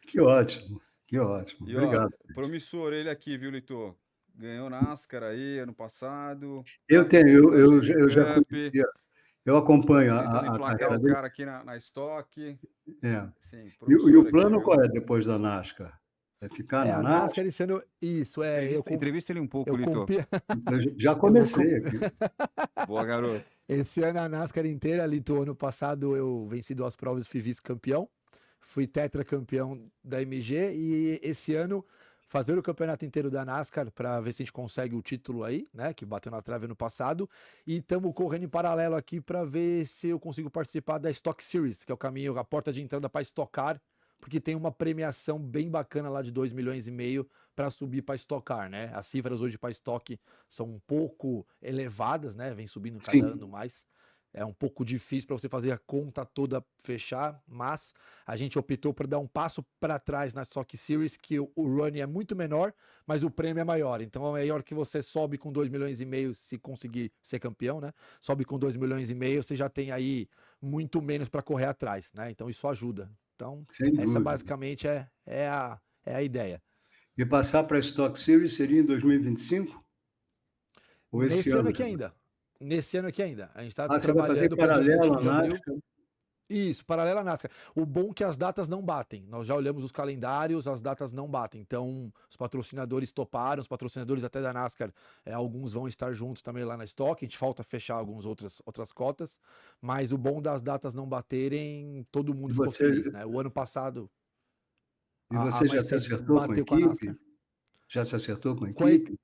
Que ótimo, que ótimo. E ó, Obrigado. promissor ele aqui, viu, Lito? Ganhou NASCAR aí ano passado, Eu tá tenho, querendo fazer eu já Cup, conhecia, eu acompanho tentando a emplacar carreira o dele. cara aqui na Stock. É. Sim, E promissor o aqui, plano viu? qual é depois da NASCAR? É ficar É, na a NASCAR NASCAR? esse ano, isso, Entrevista ele um pouco, eu Lito. compia, Então, já eu vou comecei aqui. Boa, garoto. esse ano a NASCAR inteira, Lito, ano passado eu venci 2 provas e fui vice-campeão. Fui tetracampeão da MG e esse ano fazer o campeonato inteiro da NASCAR para ver se a gente consegue o título aí, né, que bateu na trave ano passado, e estamos correndo em paralelo aqui para ver se eu consigo participar da Stock Series, que é o caminho, a porta de entrada para estocar, porque tem uma premiação bem bacana lá de 2,5 milhões para subir para estocar, né? As cifras hoje para estoque são um pouco elevadas, né? Vem subindo cada Sim, ano mais. É um pouco difícil para você fazer a conta toda fechar, mas a gente optou por dar um passo para trás na Stock Series, que o run é muito menor, mas o prêmio é maior. Então é melhor que você sobe com 2,5 milhões se conseguir ser campeão, né? Sobe com 2,5 milhões, você já tem aí muito menos para correr atrás, né? Então isso ajuda. Então, sem essa dúvida. basicamente é a ideia. E passar para a Stock Series seria em 2025? Ou esse Nesse ano ano aqui já? ainda. Nesse ano aqui ainda. A gente está Ah, você vai fazer trabalhando para dia paralelo 21 à de abril. NASCAR? Isso, paralela à NASCAR. O bom é que as datas não batem. Nós já olhamos os calendários, as datas não batem. Então, os patrocinadores toparam, os patrocinadores até da NASCAR, alguns vão estar juntos também lá na Stock. A gente falta fechar algumas outras cotas. Mas o bom das datas não baterem, todo E mundo ficou você, feliz, né? O ano passado, e a você já se Mercedes acertou com a bateu com a equipe? NASCAR. Já se acertou com a Com a, equipe?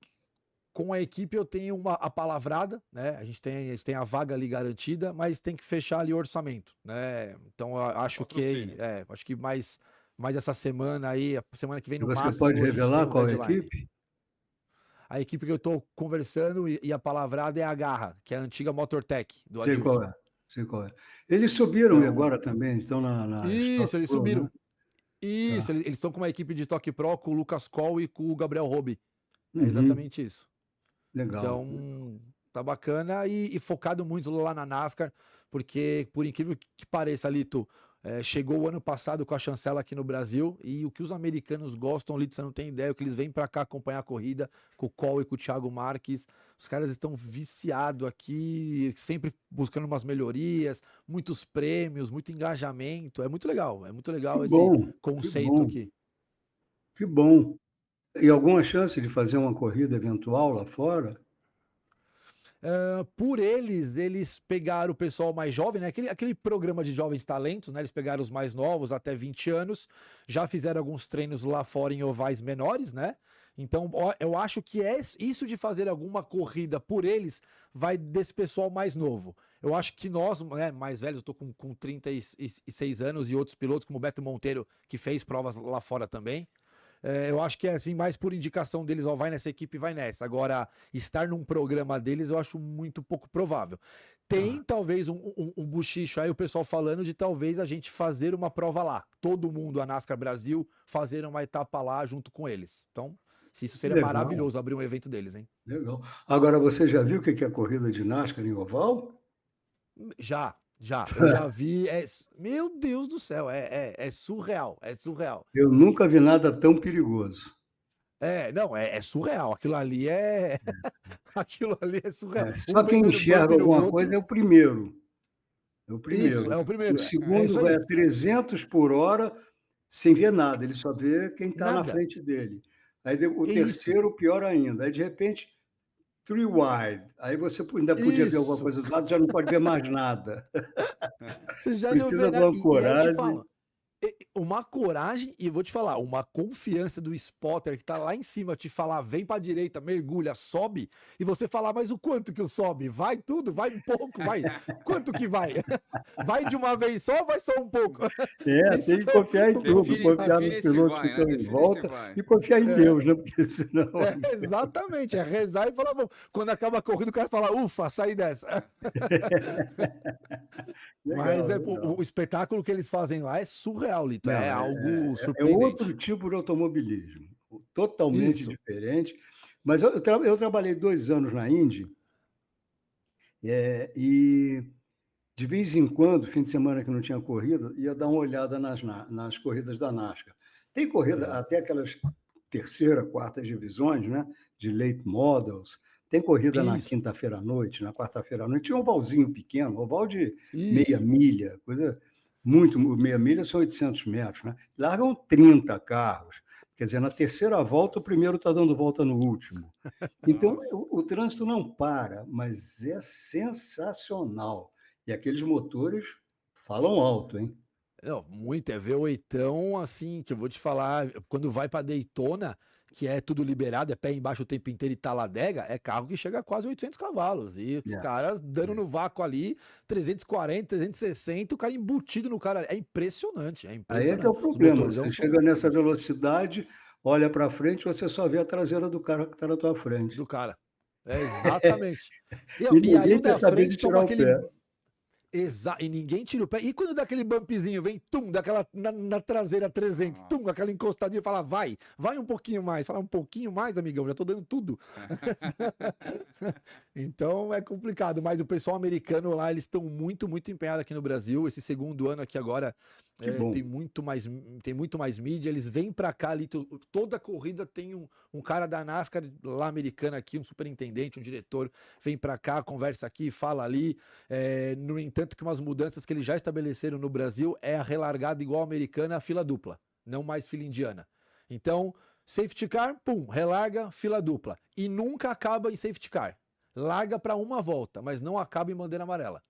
com a equipe eu tenho a palavrada, né? A gente tem a vaga ali garantida, mas tem que fechar ali o orçamento, né? Então eu Patrocínio. acho que mais essa semana aí, a semana que vem E no você pode máximo a gente tem revelar um qual é a deadline. equipe? A equipe que eu tô conversando e a palavrada é a Garra, que é a antiga Motortech do Sei qual Adilson. é. Sei qual é. Eles subiram Então, agora também, estão na Stock isso, eles Pro, né? subiram. Isso, Tá. eles estão com uma equipe de Stock Pro com o Lucas Coll e com o Gabriel Robi. É Uhum. exatamente isso. Legal. Então, tá bacana e focado muito lá na NASCAR, porque, por incrível que pareça, Lito, chegou o ano passado com a chancela aqui no Brasil e o que os americanos gostam, Lito, você não tem ideia, o que eles vêm para cá acompanhar a corrida com o Cole e com o Thiago Marques. Os caras estão viciados aqui, sempre buscando umas melhorias, muitos prêmios, muito engajamento. É muito Que legal esse bom, que conceito bom, aqui. que bom. E alguma chance de fazer uma corrida eventual lá fora? Por eles pegaram o pessoal mais jovem, né? Aquele programa de jovens talentos, né? Eles pegaram os mais novos, até 20 anos, já fizeram alguns treinos lá fora em ovais menores, né? Então, eu acho que isso de fazer alguma corrida por eles vai desse pessoal mais novo. Eu acho que nós, né, mais velhos, eu tô com 36 anos e outros pilotos, como o Beto Monteiro, que fez provas lá fora também. Eu acho que é assim, mais por indicação deles, ó, vai nessa equipe, vai nessa. Agora, estar num programa deles, eu acho muito pouco provável. Tá. Tem talvez um buchicho aí, o pessoal falando de talvez a gente fazer uma prova lá. Todo mundo, a NASCAR Brasil, fazer uma etapa lá junto com eles. Então, se isso Que seria legal, maravilhoso abrir um evento deles, hein? legal. Agora, você já viu o que é a corrida de NASCAR em oval? Já, já. Eu já vi. Meu Deus do céu, é surreal, é surreal. Eu nunca vi nada tão perigoso. Não, é surreal. Aquilo ali é. Aquilo ali é surreal. Só Um vem quem dando enxerga bump no alguma coisa outro. é o primeiro. É o Isso, primeiro. é o O primeiro. É segundo isso vai aí. a 300 por hora sem ver nada, ele só vê quem está na Nada. frente dele. Aí o É isso. terceiro, pior ainda. Aí, de repente, three wide. Aí você ainda podia ver alguma Isso. coisa do lado, já não pode ver mais nada. Você já não vê Precisa de nada. uma E aí eu te coragem. falo. Uma coragem, e vou te falar, uma confiança do spotter que tá lá em cima te falar, vem pra direita, mergulha, sobe, e você falar, mas o quanto que eu sobe? Vai tudo, vai um pouco, vai. Quanto que vai? Vai de uma vez só ou vai só um pouco? Isso Tem que que confiar em tudo, confiar Define nos esse pilotos que vai, né? estão em Define esse volta vai. e confiar em Deus, né? Porque senão. exatamente, é rezar e falar, bom, quando acaba a corrida, o cara fala, ufa, saí dessa. Mas Legal, o legal. espetáculo que eles fazem lá é surreal, Lito, é Não, algo é outro surpreendente. tipo de automobilismo, totalmente Isso. diferente. Mas eu trabalhei 2 anos na Indy, e de vez em quando, fim de semana que não tinha corrida, ia dar uma olhada nas corridas da NASCAR. Tem corrida, Aham. até aquelas terceira, quarta divisões, né? De late models. Tem corrida na Isso, quinta-feira à noite, na quarta-feira à noite. Tinha um ovalzinho pequeno, oval de meia isso. milha, coisa muito. Meia milha são 800 metros, né? Largam 30 carros. Quer dizer, na terceira volta, o primeiro está dando volta no último. Então, Nossa. o trânsito não para, mas é sensacional. E aqueles motores falam alto, hein? Não, muito, é V8, assim, que eu vou te falar, quando vai pra Daytona, que é tudo liberado, é pé embaixo o tempo inteiro e taladega, é carro que chega a quase 800 cavalos, e os É, caras dando é. no vácuo ali, 340, 360, o cara embutido no cara, é Aí é que é o impressionante, os problema. motorzão Você são chega nessa loucos velocidade, olha para frente, você só vê a traseira do cara que está na tua frente. do cara, é exatamente. E E aí ninguém o quer da saber de frente toma tirar o aquele. pé. E ninguém tira o pé. E quando dá aquele bumpzinho, vem, tum, daquela na traseira 300, tum, Nossa. aquela encostadinha, fala, vai um pouquinho mais. Fala, um pouquinho mais, amigão, já tô dando tudo. Então é complicado, mas o pessoal americano lá, eles estão muito, muito empenhados aqui no Brasil. Esse segundo ano aqui agora Que tem bom. muito mais mídia. Eles vêm pra cá ali, toda corrida tem um cara da NASCAR lá americana aqui, um superintendente, um diretor, vem pra cá, conversa aqui, fala ali. No entanto, que umas mudanças que eles já estabeleceram no Brasil é a relargada igual a americana, a fila dupla, não mais fila indiana. Então, safety car, pum, relarga, fila dupla. E nunca acaba em safety car. Larga para uma volta, mas não acaba em bandeira amarela.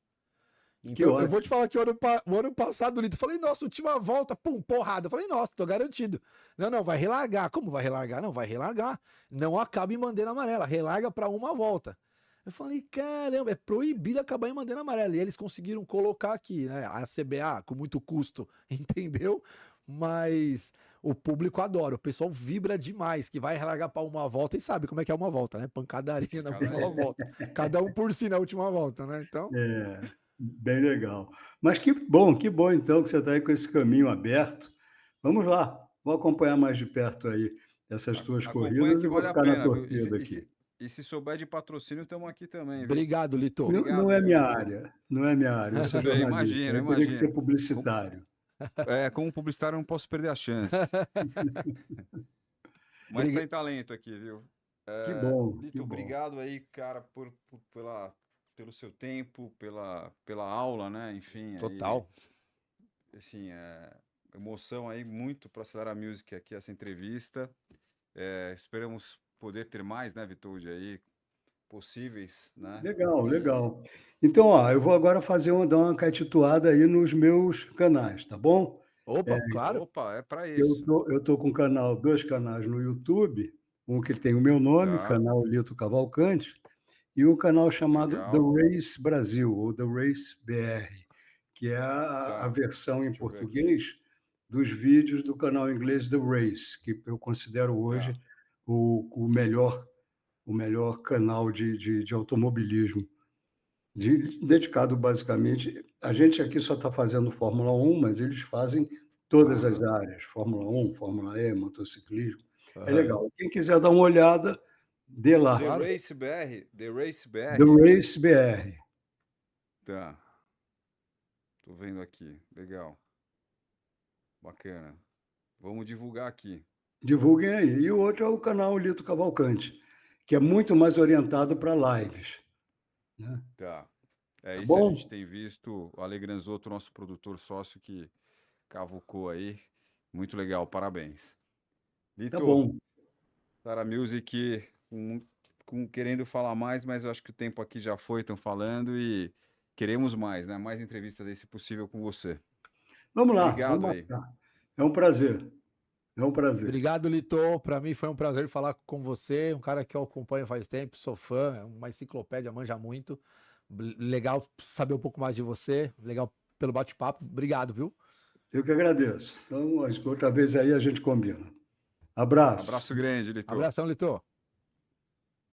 Que Então, eu vou te ótimo. falar que o ano passado, Lito, falei, nossa, última volta, pum, porrada. Falei, nossa, tô garantido. Não, vai relargar. Como vai relargar? Não, vai relargar. Não acaba em bandeira amarela, relarga para uma volta. Eu falei, caramba, é proibido acabar em bandeira amarela. E eles conseguiram colocar aqui, né? A CBA, com muito custo, entendeu? Mas o público adora, o pessoal vibra demais, que vai relargar para uma volta e sabe como é que é uma volta, né? Pancadaria na última Pancadaria. volta. Cada um por si na última volta, né? Então. É, bem legal. Mas que bom então que você está aí com esse caminho aberto. Vamos lá, vou acompanhar mais de perto aí essas tuas Acompanha corridas que e vou vale a ficar na pena, viu? torcida aqui. E se souber de patrocínio, estamos aqui também, viu? Obrigado, Lito. Não, não Obrigado, é viu, minha Vitor? área, não é minha área, eu Eu sou sei, jornalista, imagino, eu teria que ser imagino. publicitário. Como publicitário, eu não posso perder a chance. Mas Briga- tem talento aqui, viu? Que bom, que Lito, bom. obrigado aí, cara, pelo seu tempo, pela aula, né? Enfim, aí, Total. assim, emoção aí muito para Acelerar Music aqui, essa entrevista. Esperamos poder ter mais, né, Vitor, aí, possíveis, né? Legal, E legal. Então, ó, eu vou agora dar uma catituada aí nos meus canais, tá bom? Opa, claro. opa, é para Eu isso. tô, eu tô com dois canais no YouTube, um que tem o meu nome, Tá, canal Lito Cavalcante, e um canal chamado The legal. Race Brasil, ou The Race BR, que é a Tá, versão em deixa eu ver aqui. português dos vídeos do canal inglês The Race, que eu considero hoje Tá. o melhor canal de automobilismo, dedicado basicamente. A gente aqui só está fazendo Fórmula 1, mas eles fazem todas as Aham, áreas: Fórmula 1, Fórmula E, motociclismo. É Aham. legal. Quem quiser dar uma olhada, dê lá. Claro. The Race The BR. Race BR. Tá, tô vendo aqui. Legal, bacana. Vamos divulgar aqui. Divulguem aí. E o outro é o canal Lito Cavalcante, que é muito mais orientado para lives, né? Tá. Tá Isso a gente bom? tem visto. O Ale Granzotto, nosso produtor sócio, que cavucou aí. Muito legal, parabéns. Tá Vitor, bom. Sara Music, querendo falar mais, mas eu acho que o tempo aqui já foi, estão falando e queremos mais, né? Mais entrevistas aí, se possível, com você. Vamos lá, vamos Obrigado aí. marcar. É um prazer. É um prazer. Obrigado, Lito. Para mim foi um prazer falar com você, um cara que eu acompanho faz tempo, sou fã, é uma enciclopédia, manja muito. Legal saber um pouco mais de você, legal pelo bate-papo. Obrigado, viu? Eu que agradeço. Então, outra vez aí a gente combina. Abraço. Abraço grande, Litor. Abração, Lito.